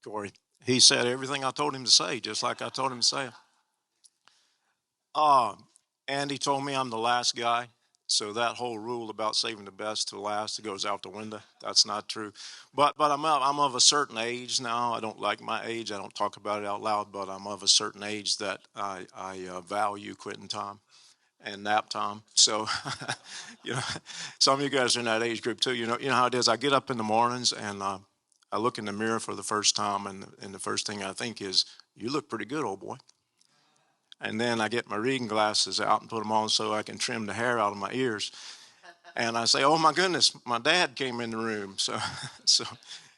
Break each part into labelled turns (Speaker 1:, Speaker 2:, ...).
Speaker 1: Corey. He said everything I told him to say, just like I told him to say it. Uh, Andy told me I'm the last guy. So that whole rule about saving the best to last goes out the window. That's not true. But I'm of a certain age now. I don't like my age. I don't talk about it out loud. But I'm of a certain age that I value quitting time and nap time. So, you know, some of you guys are in that age group too. You know how it is. I get up in the mornings and I look in the mirror for the first time, and the first thing I think is, "You look pretty good, old boy." And then I get my reading glasses out and put them on so I can trim the hair out of my ears. And I say, "Oh my goodness, my dad came in the room." So, so,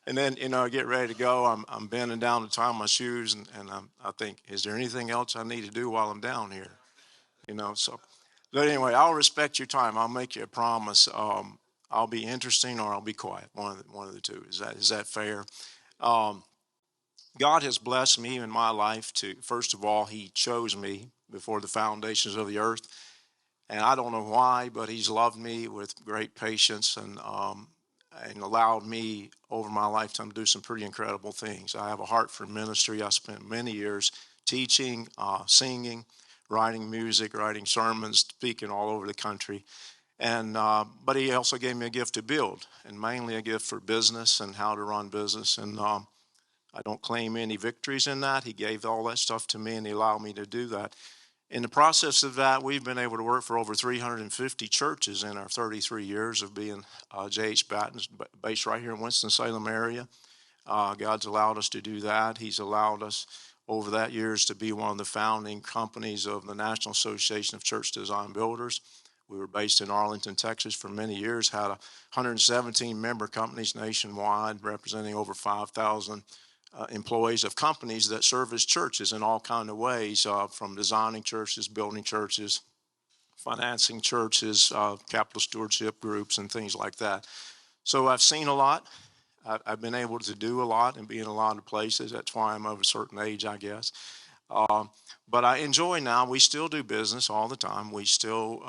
Speaker 1: and then I get ready to go. I'm bending down to tie my shoes, and I think, is there anything else I need to do while I'm down here? So. But anyway, I'll respect your time. I'll make you a promise. I'll be interesting or I'll be quiet. One of the two. Is that fair? Um, God has blessed me in my life to, first of all, He chose me before the foundations of the earth. And I don't know why, but He's loved me with great patience and allowed me over my lifetime to do some pretty incredible things. I have a heart for ministry. I spent many years teaching, singing, writing music, writing sermons, speaking all over the country. And but He also gave me a gift to build, and mainly a gift for business and how to run business. And I don't claim any victories in that. He gave all that stuff to me, and He allowed me to do that. In the process of that, we've been able to work for over 350 churches in our 33 years of being J.H. Batton, based right here in Winston-Salem area. God's allowed us to do that. He's allowed us over that years to be one of the founding companies of the National Association of Church Design Builders. We were based in Arlington, Texas for many years, had 117 member companies nationwide, representing over 5,000 employees of companies that serve as churches in all kinds of ways, from designing churches, building churches, financing churches, capital stewardship groups, and things like that. So I've seen a lot. I've been able to do a lot and be in a lot of places. That's why I'm of a certain age, I guess. But I enjoy now. We still do business all the time. We still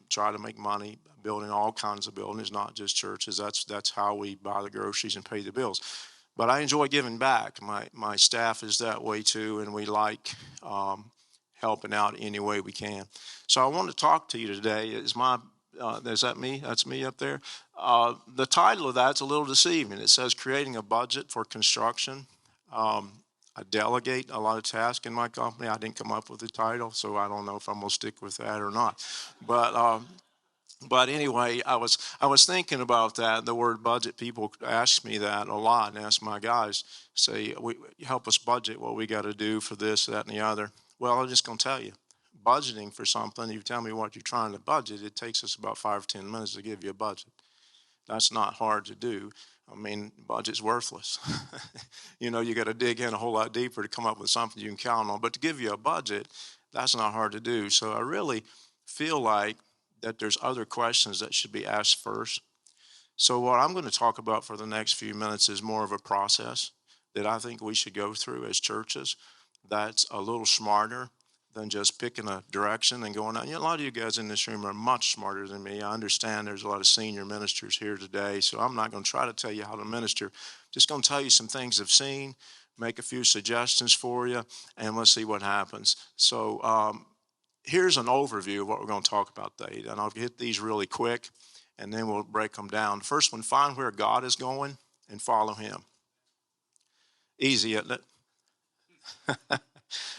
Speaker 1: try to make money building all kinds of buildings, not just churches. That's how we buy the groceries and pay the bills. But I enjoy giving back. My staff is that way too, and we like helping out any way we can. So I want to talk to you today. Is that me? That's me up there. The title of that's a little deceiving. It says creating a budget for construction. I delegate a lot of tasks in my company. I didn't come up with the title, so I don't know if I'm going to stick with that or not. But anyway, I was thinking about that. The word budget. People ask me that a lot, and ask my guys, say, help us budget what we got to do for this, that, and the other. Well, I'm just going to tell you, budgeting for something. You tell me what you're trying to budget. It takes us about 5 or 10 minutes to give you a budget. That's not hard to do. I mean, budget's worthless. You got to dig in a whole lot deeper to come up with something you can count on. But to give you a budget, that's not hard to do. So I really feel like that there's other questions that should be asked first. So what I'm going to talk about for the next few minutes is more of a process that I think we should go through as churches that's a little smarter than just picking a direction and going out. A lot of you guys in this room are much smarter than me. I understand there's a lot of senior ministers here today, so I'm not going to try to tell you how to minister. Just going to tell you some things I've seen, make a few suggestions for you, and let's see what happens. So here's an overview of what we're going to talk about today, and I'll hit these really quick, and then we'll break them down. The first one, find where God is going and follow Him. Easy, isn't it?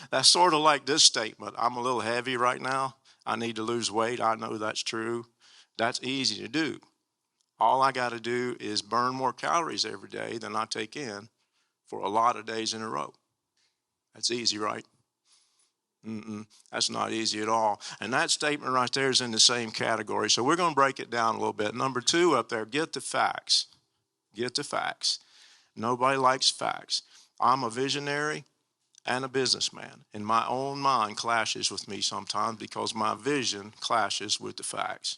Speaker 1: That's sort of like this statement. I'm a little heavy right now. I need to lose weight. I know that's true. That's easy to do. All I got to do is burn more calories every day than I take in for a lot of days in a row. That's easy, right? That's not easy at all. And that statement right there is in the same category. So we're going to break it down a little bit. Number 2 up there, get the facts. Get the facts. Nobody likes facts. I'm a visionary and a businessman, and my own mind clashes with me sometimes because my vision clashes with the facts.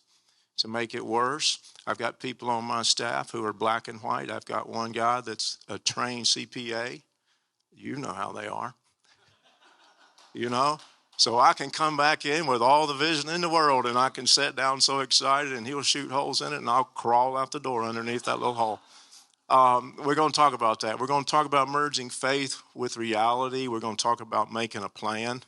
Speaker 1: To make it worse, I've got people on my staff who are black and white. I've got one guy that's a trained CPA. You know how they are. So I can come back in with all the vision in the world, and I can sit down so excited, and he'll shoot holes in it, and I'll crawl out the door underneath that little hole. We're going to talk about that. We're going to talk about merging faith with reality. We're going to talk about making a plan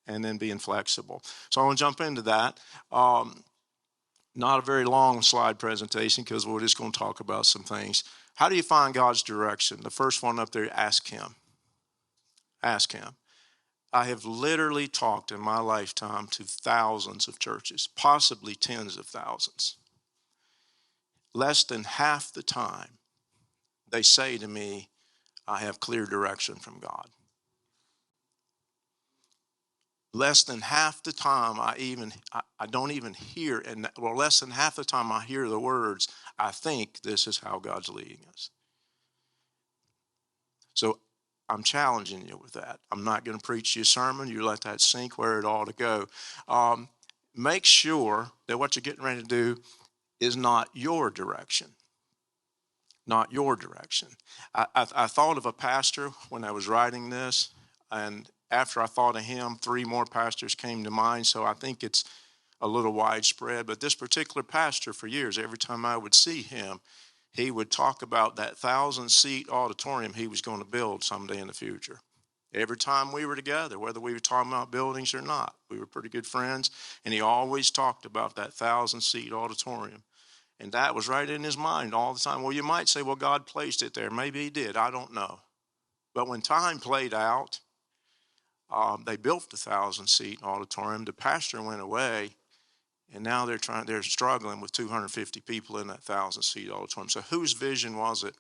Speaker 1: and then being flexible. So I want to jump into that. Not a very long slide presentation because we're just going to talk about some things. How do you find God's direction? The first one up there, ask Him. Ask Him. I have literally talked in my lifetime to thousands of churches, possibly tens of thousands. Less than half the time, they say to me, I have clear direction from God. Less than half the time I don't even hear, and well, less than half the time I hear the words, I think this is how God's leading us. So I'm challenging you with that. I'm not going to preach you a sermon. You let that sink where it ought to go. Make sure that what you're getting ready to do is not your direction. Not your direction. I thought of a pastor when I was writing this, and after I thought of him, 3 more pastors came to mind, so I think it's a little widespread. But this particular pastor, for years, every time I would see him, he would talk about that 1,000-seat auditorium he was going to build someday in the future. Every time we were together, whether we were talking about buildings or not, we were pretty good friends, and he always talked about that 1,000-seat auditorium. And that was right in his mind all the time. Well, you might say, well, God placed it there. Maybe He did. I don't know. But when time played out, they built the 1,000-seat auditorium. The pastor went away, and now they're struggling with 250 people in that 1,000-seat auditorium. So whose vision was it?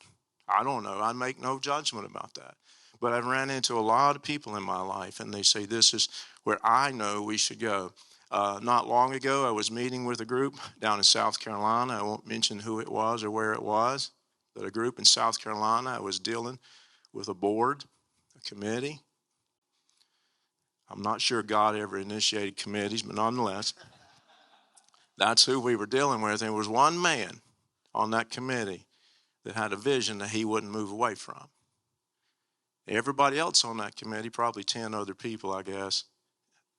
Speaker 1: I don't know. I make no judgment about that. But I've ran into a lot of people in my life, and they say this is where I know we should go. Not long ago, I was meeting with a group down in South Carolina. I won't mention who it was or where it was, but a group in South Carolina. I was dealing with a board, a committee. I'm not sure God ever initiated committees, but nonetheless, that's who we were dealing with. And there was one man on that committee that had a vision that he wouldn't move away from. Everybody else on that committee, probably 10 other people, I guess,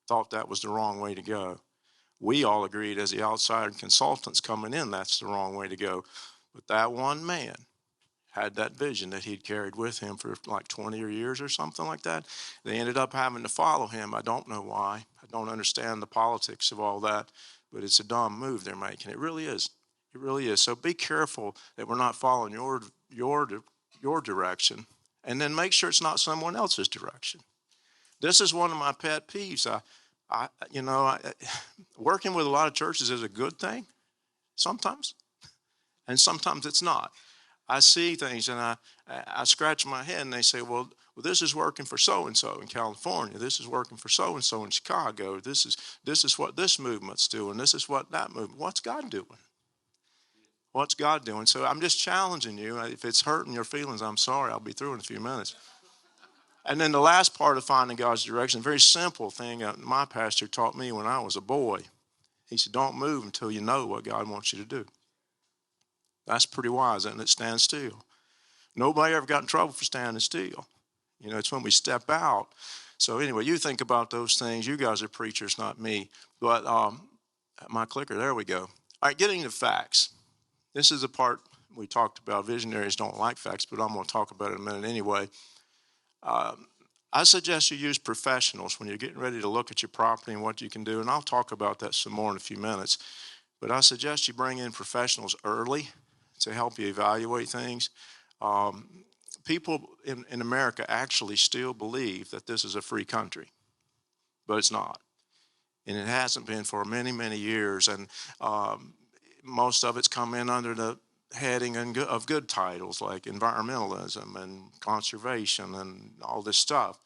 Speaker 1: thought that was the wrong way to go. We all agreed as the outside consultants coming in, that's the wrong way to go. But that one man had that vision that he'd carried with him for like 20 years or something like that. They ended up having to follow him. I don't know why. I don't understand the politics of all that, but it's a dumb move they're making. It really is. It really is. So be careful that we're not following your direction, and then make sure it's not someone else's direction. This is one of my pet peeves. Working with a lot of churches is a good thing sometimes, and sometimes it's not. I see things and I scratch my head and they say, well, this is working for so-and-so in California. This is working for so-and-so in Chicago. This is what this movement's doing. This is what that movement. What's God doing? What's God doing? So I'm just challenging you. If it's hurting your feelings, I'm sorry. I'll be through in a few minutes. And then the last part of finding God's direction, a very simple thing my pastor taught me when I was a boy. He said, don't move until you know what God wants you to do. That's pretty wise, isn't it? Stand still. Nobody ever got in trouble for standing still. It's when we step out. So anyway, you think about those things. You guys are preachers, not me. But my clicker, there we go. All right, getting to facts. This is the part we talked about. Visionaries don't like facts, but I'm going to talk about it in a minute anyway. I suggest you use professionals when you're getting ready to look at your property and what you can do, and I'll talk about that some more in a few minutes. But I suggest you bring in professionals early to help you evaluate things. People in America actually still believe that this is a free country, but it's not. And it hasn't been for many, many years, and most of it's come in under the heading of good titles like environmentalism and conservation and all this stuff.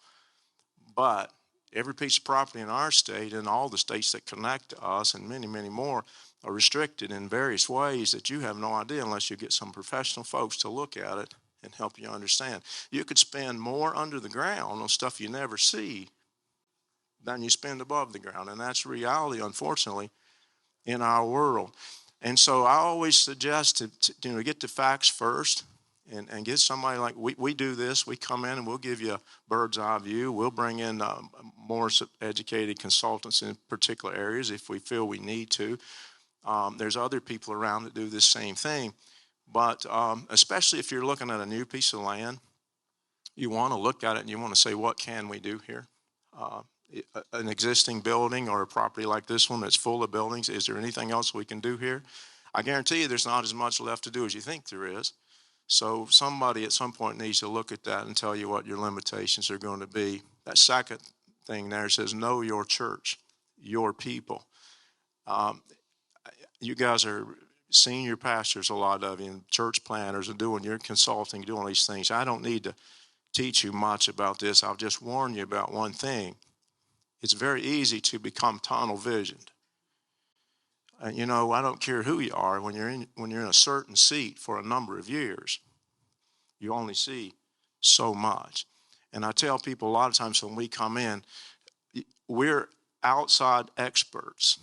Speaker 1: But every piece of property in our state and all the states that connect to us and many, many more are restricted in various ways that you have no idea unless you get some professional folks to look at it and help you understand. You could spend more under the ground on stuff you never see than you spend above the ground. And that's reality, unfortunately, in our world. And so I always suggest to get the facts first and get somebody like we do this. We come in and we'll give you a bird's eye view. We'll bring in more educated consultants in particular areas if we feel we need to. There's other people around that do the same thing. But especially if you're looking at a new piece of land, you want to look at it and you want to say, what can we do here? An existing building or a property like this one that's full of buildings, is there anything else we can do here? I guarantee you there's not as much left to do as you think there is. So somebody at some point needs to look at that and tell you what your limitations are going to be. That second thing there says, know your church, your people. You guys are senior pastors, a lot of you, and church planners, and doing your consulting, doing these things. I don't need to teach you much about this. I'll just warn you about one thing. It's very easy to become tunnel visioned. And you know, I don't care who you are, when you're in a certain seat for a number of years, you only see so much. And I tell people a lot of times when we come in, we're outside experts.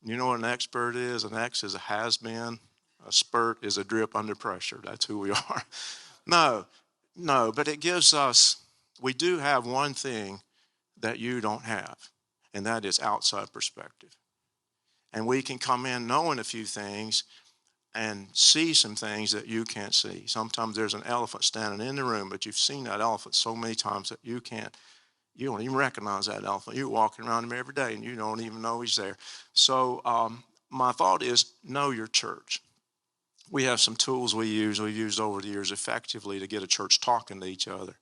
Speaker 1: You know what an expert is? An X is a has-been. A spurt is a drip under pressure. That's who we are. No, but it gives us, we do have one thing that you don't have, and that is outside perspective. And we can come in knowing a few things and see some things that you can't see. Sometimes there's an elephant standing in the room, but you've seen that elephant so many times that you don't even recognize that elephant. You're walking around him every day and you don't even know he's there. So my thought is, know your church. We have some tools we've used over the years effectively to get a church talking to each other.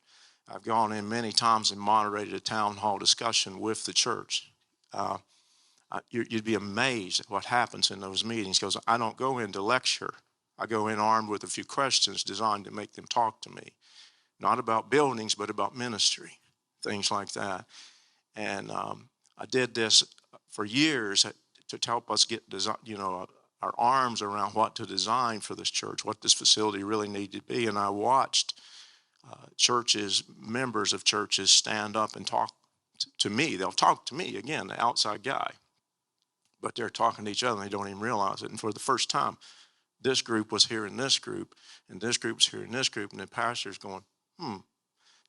Speaker 1: I've gone in many times and moderated a town hall discussion with the church. You'd be amazed at what happens in those meetings, because I don't go in to lecture. I go in armed with a few questions designed to make them talk to me. Not about buildings, but about ministry, things like that. And I did this for years to help us get our arms around what to design for this church, what this facility really needed to be. And I watched churches, members of churches, stand up and talk to me. They'll talk to me, again, the outside guy. But they're talking to each other and they don't even realize it. And for the first time, this group was hearing this group, and this group was hearing this group, and the pastor's going,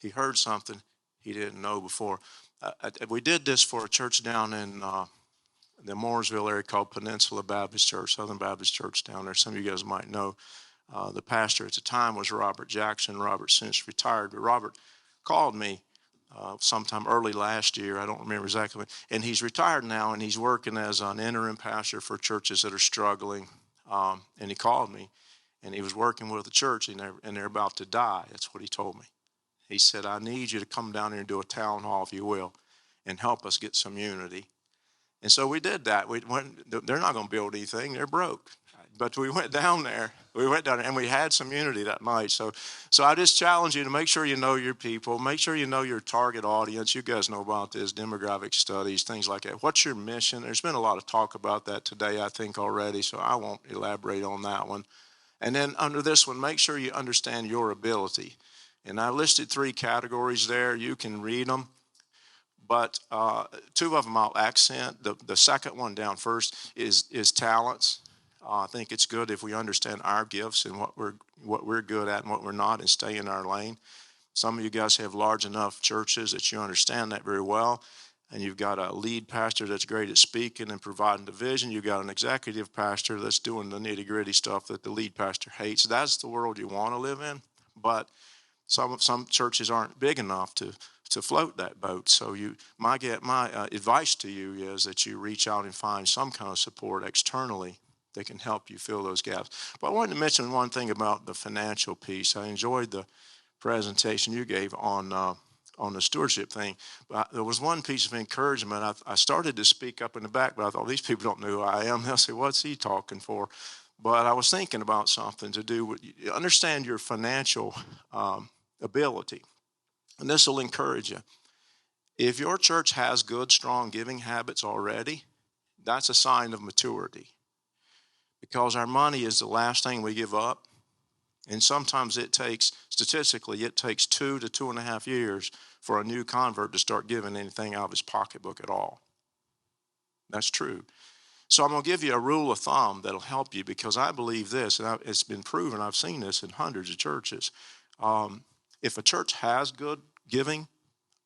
Speaker 1: he heard something he didn't know before. We did this for a church down in the Mooresville area called Peninsula Baptist Church, Southern Baptist Church down there. Some of you guys might know. The pastor at the time was Robert Jackson. Robert's since retired, but Robert called me sometime early last year. I don't remember exactly. And he's retired now, and he's working as an interim pastor for churches that are struggling. And he called me, and he was working with a church, and they're about to die. That's what he told me. He said, I need you to come down here and do a town hall, if you will, and help us get some unity. And so we did that. They're not going to build anything. They're broke. But we went down there. And we had some unity that night. So I just challenge you to make sure you know your people. Make sure you know your target audience. You guys know about this, demographic studies, things like that. What's your mission? There's been a lot of talk about that today, I think, already, so I won't elaborate on that one. And then under this one, make sure you understand your ability. And I listed 3 categories there. You can read them. But 2 of them I'll accent. The second one down first is talents. I think it's good if we understand our gifts and what we're good at and what we're not, and stay in our lane. Some of you guys have large enough churches that you understand that very well, and you've got a lead pastor that's great at speaking and providing the vision. You've got an executive pastor that's doing the nitty-gritty stuff that the lead pastor hates. That's the world you want to live in, but some churches aren't big enough to float that boat. So my advice to you is that you reach out and find some kind of support externally that can help you fill those gaps. But I wanted to mention one thing about the financial piece. I enjoyed the presentation you gave on the stewardship thing. But there was one piece of encouragement. I started to speak up in the back, but I thought, these people don't know who I am. They'll say, what's he talking for? But I was thinking about something to do with, understand your financial ability. And this will encourage you. If your church has good, strong giving habits already, that's a sign of maturity. Because our money is the last thing we give up. And sometimes statistically, it takes 2 to 2.5 years for a new convert to start giving anything out of his pocketbook at all. That's true. So I'm going to give you a rule of thumb that'll help you, because I believe this, and it's been proven, I've seen this in hundreds of churches. If a church has good giving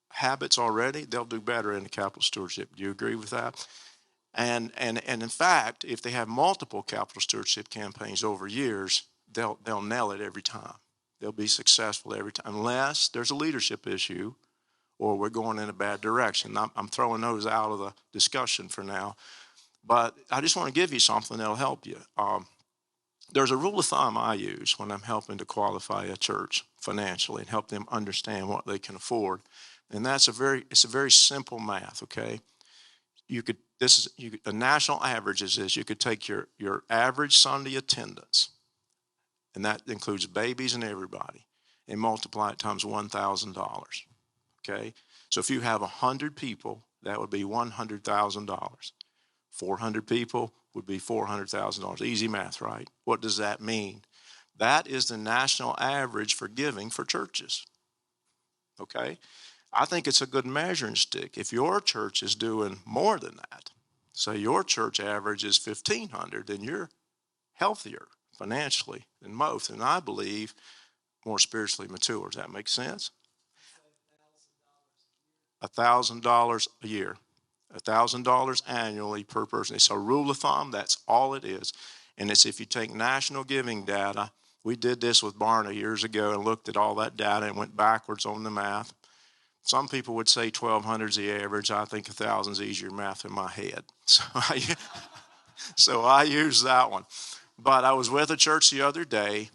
Speaker 1: habits already, they'll do better in the capital stewardship. Do you agree with that? And in fact, if they have multiple capital stewardship campaigns over years, they'll nail it every time. They'll be successful every time, unless there's a leadership issue or we're going in a bad direction. I'm throwing those out of the discussion for now. But I just want to give you something that'll help you. There's a rule of thumb I use when I'm helping to qualify a church financially and help them understand what they can afford. And it's a very simple math, okay? A national average is this. You could take your average Sunday attendance, and that includes babies and everybody, and multiply it times $1,000, okay? So if you have 100 people, that would be $100,000. 400 people would be $400,000. Easy math, right? What does that mean? That is the national average for giving for churches, okay? I think it's a good measuring stick. If your church is doing more than that, say your church average is $1,500, then you're healthier financially than most, and I believe more spiritually mature. Does that make sense? $1,000 a year. $1,000 annually per person. It's a rule of thumb. That's all it is. And it's if you take national giving data. We did this with Barna years ago and looked at all that data and went backwards on the math. Some people would say 1,200 is the average. I think 1,000 is easier math in my head. So I use that one. But I was with a church the other day,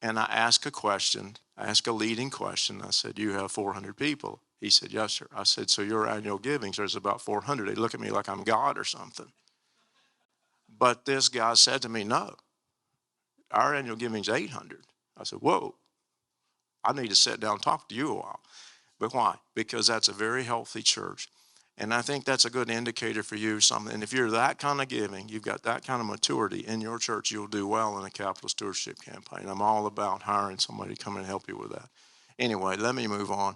Speaker 1: and I asked a question. I asked a leading question. I said, you have 400 people. He said, yes, sir. I said, so your annual giving is about 400. They look at me like I'm God or something. But this guy said to me, no, our annual giving is 800. I said, whoa, I need to sit down and talk to you a while. But why? Because that's a very healthy church. And I think that's a good indicator for you. And if you're that kind of giving, you've got that kind of maturity in your church, you'll do well in a capital stewardship campaign. I'm all about hiring somebody to come and help you with that. Anyway, let me move on.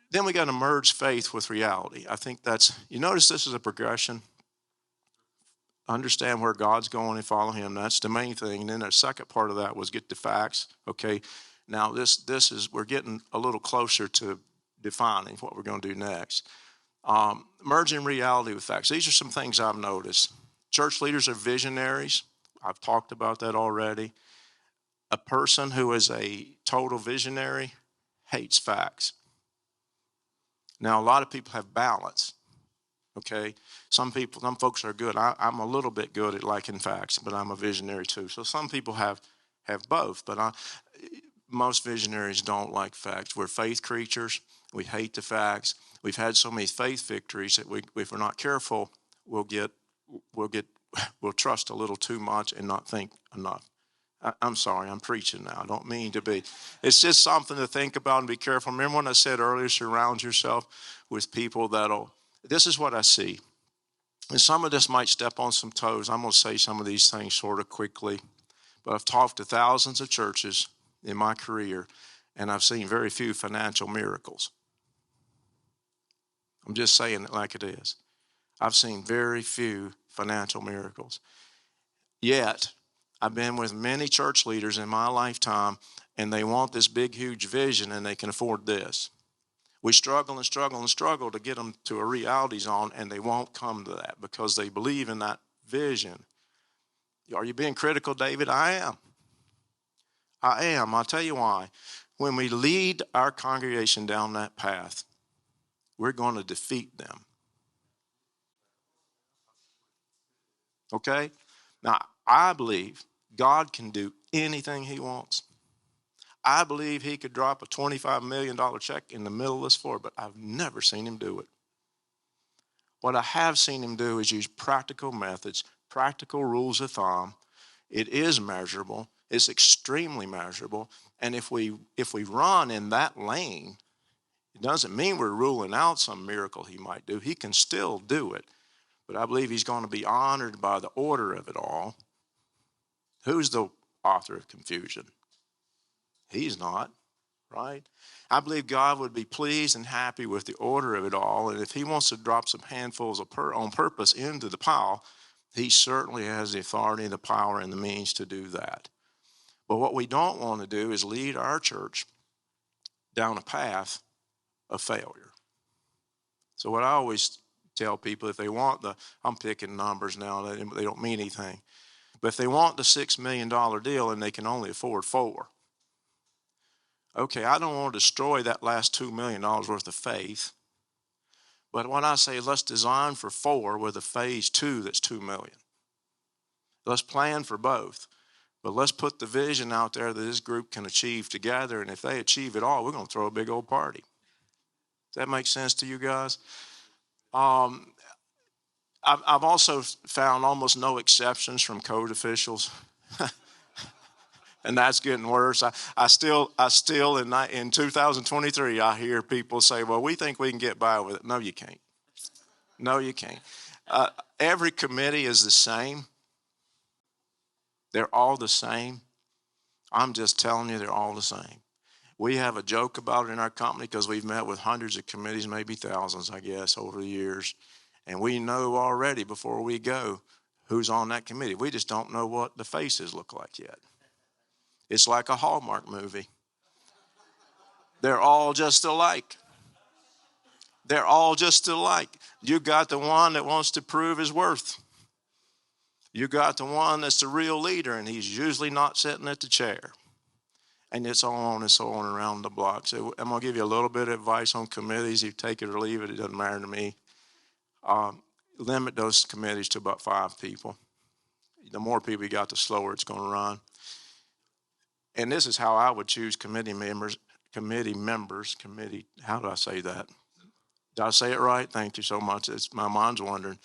Speaker 1: Then we got to merge faith with reality. I think you notice this is a progression. Understand where God's going and follow him. That's the main thing. And then the second part of that was get the facts. Okay, now we're getting a little closer to defining what we're going to do next. Merging reality with facts. These are some things I've noticed. Church leaders are visionaries. I've talked about that already. A person who is a total visionary hates facts. Now, a lot of people have balance, okay? Some folks are good. I'm a little bit good at liking facts, but I'm a visionary too. So some people have both, but most visionaries don't like facts. We're faith creatures. We hate the facts. We've had so many faith victories that if we're not careful, we'll trust a little too much and not think enough. I'm sorry, I'm preaching now. I don't mean to be. It's just something to think about and be careful. Remember when I said earlier, surround yourself with people this is what I see. And some of this might step on some toes. I'm going to say some of these things sort of quickly. But I've talked to thousands of churches in my career, and I've seen very few financial miracles. I'm just saying it like it is. I've seen very few financial miracles. Yet, I've been with many church leaders in my lifetime, and they want this big, huge vision, and they can afford this. We struggle and struggle and struggle to get them to a reality zone, and they won't come to that because they believe in that vision. Are you being critical, David? I am. I'll tell you why. When we lead our congregation down that path, we're going to defeat them. Okay? Now, I believe God can do anything he wants. I believe he could drop a $25 million check in the middle of this floor, but I've never seen him do it. What I have seen him do is use practical methods, practical rules of thumb. It is measurable. It's extremely measurable. And if we run in that lane, it doesn't mean we're ruling out some miracle he might do. He can still do it. But I believe he's going to be honored by the order of it all. Who's the author of confusion? He's not, right? I believe God would be pleased and happy with the order of it all. And if he wants to drop some handfuls on purpose into the pile, he certainly has the authority, the power, and the means to do that. But what we don't want to do is lead our church down a path of failure. So what I always tell people, if they want I'm picking numbers now, they don't mean anything. But if they want the $6 million deal and they can only afford 4, okay, I don't want to destroy that last $2 million worth of faith. But when I say let's design for 4 with a phase 2 that's 2 million, let's plan for both. But let's put the vision out there that this group can achieve together. And if they achieve it all, we're going to throw a big old party. Does that make sense to you guys? I've also found almost no exceptions from code officials. And that's getting worse. I still in 2023, I hear people say, well, we think we can get by with it. No, you can't. No, you can't. Every committee is the same. They're all the same. I'm just telling you, they're all the same. We have a joke about it in our company because we've met with hundreds of committees, maybe thousands, I guess, over the years. And we know already before we go who's on that committee. We just don't know what the faces look like yet. It's like a Hallmark movie. They're all just alike. They're all just alike. You got the one that wants to prove his worth. You got the one that's the real leader, and he's usually not sitting at the chair. And it's on and so on around the block. So I'm going to give you a little bit of advice on committees. You take it or leave it. It doesn't matter to me. Limit those committees to about 5 people. The more people you got, the slower it's going to run. And this is how I would choose committee members. How do I say that? Did I say it right? Thank you so much. My mind's wandering.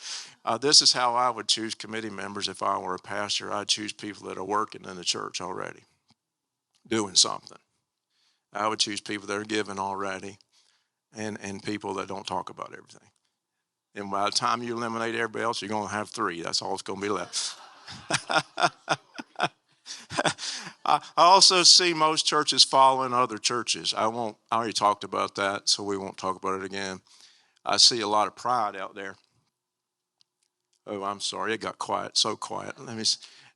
Speaker 1: This is how I would choose committee members if I were a pastor. I'd choose people that are working in the church already, doing something. I would choose people that are giving already and people that don't talk about everything. And by the time you eliminate everybody else, you're going to have 3. That's all it's going to be left. I also see most churches following other churches. I already talked about that, so we won't talk about it again. I see a lot of pride out there. Oh, I'm sorry, it got quiet, so quiet.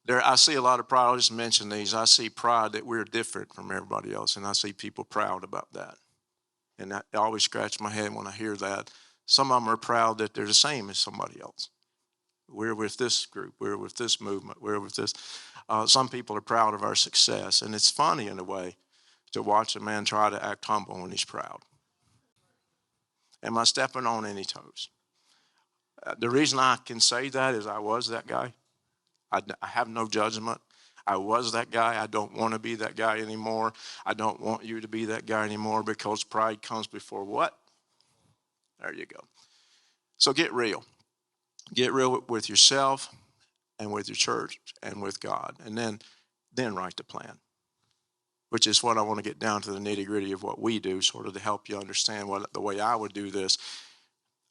Speaker 1: I see a lot of pride. I'll just mention these. I see pride that we're different from everybody else, and I see people proud about that. And I always scratch my head when I hear that. Some of them are proud that they're the same as somebody else. We're with this group. We're with this movement. We're with this. Some people are proud of our success, and it's funny in a way to watch a man try to act humble when he's proud. Am I stepping on any toes? The reason I can say that is I was that guy. I have no judgment. I was that guy. I don't want to be that guy anymore. I don't want you to be that guy anymore because pride comes before what? There you go. So get real. Get real with yourself and with your church and with God. And then write the plan, which is what I want to get down to the nitty-gritty of what we do, sort of to help you understand the way I would do this.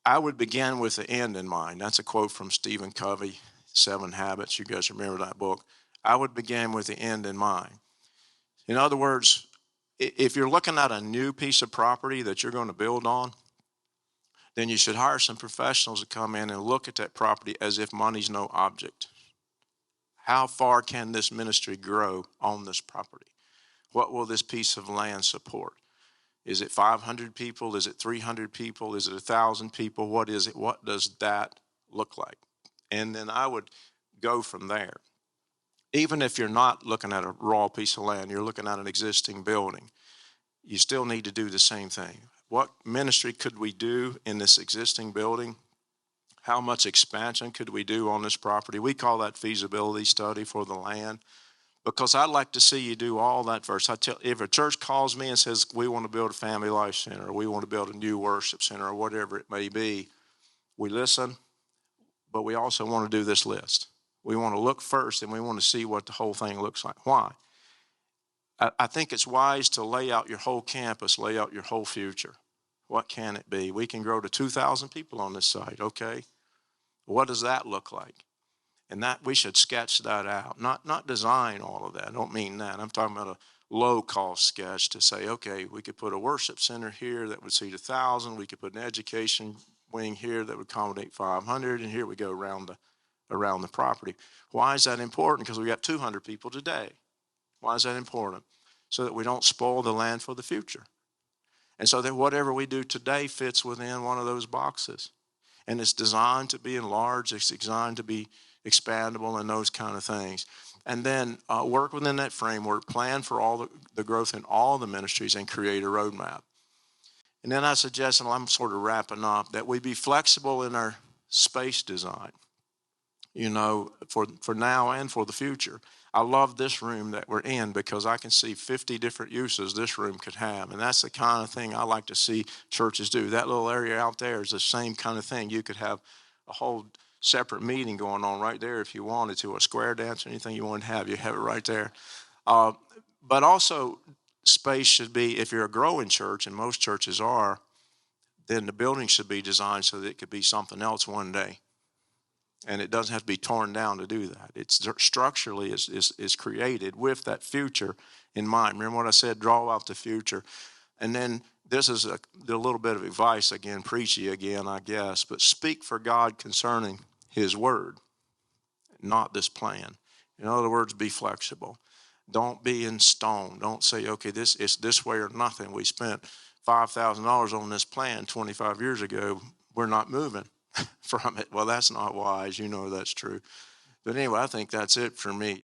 Speaker 1: I would begin with the end in mind. That's a quote from Stephen Covey, 7 Habits. You guys remember that book. I would begin with the end in mind. In other words, if you're looking at a new piece of property that you're going to build on, then you should hire some professionals to come in and look at that property as if money's no object. How far can this ministry grow on this property? What will this piece of land support? Is it 500 people? Is it 300 people? Is it 1,000 people? What is it? What does that look like? And then I would go from there. Even if you're not looking at a raw piece of land, you're looking at an existing building, you still need to do the same thing. What ministry could we do in this existing building? How much expansion could we do on this property? We call that feasibility study for the land, because I'd like to see you do all that first. If a church calls me and says, we want to build a family life center, or we want to build a new worship center, or whatever it may be, we listen, but we also want to do this list. We want to look first, and we want to see what the whole thing looks like. Why? I think it's wise to lay out your whole campus, lay out your whole future. What can it be? We can grow to 2,000 people on this site, okay? What does that look like? And that we should sketch that out, not design all of that. I don't mean that. I'm talking about a low-cost sketch to say, okay, we could put a worship center here that would seat 1,000. We could put an education wing here that would accommodate 500, and here we go around the property. Why is that important? Because we got 200 people today. Why is that important? So that we don't spoil the land for the future. And so that whatever we do today fits within one of those boxes. And it's designed to be enlarged. It's designed to be expandable and those kind of things. And then work within that framework, plan for all the growth in all the ministries, and create a roadmap. And then I suggest, and I'm sort of wrapping up, that we be flexible in our space design, for now and for the future. I love this room that we're in because I can see 50 different uses this room could have. And that's the kind of thing I like to see churches do. That little area out there is the same kind of thing. You could have a whole separate meeting going on right there if you wanted to, a square dance or anything you want to have. You have it right there. But also, space should be, if you're a growing church, and most churches are, then the building should be designed so that it could be something else one day. And it doesn't have to be torn down to do that. It's structurally is created with that future in mind. Remember what I said, draw out the future. And then this is a little bit of advice, again, preachy again, I guess, but speak for God concerning his word, not this plan. In other words, be flexible. Don't be in stone. Don't say, okay, this is this way or nothing. We spent $5,000 on this plan 25 years ago. We're not moving from it. Well, that's not wise. That's true. But anyway, I think that's it for me.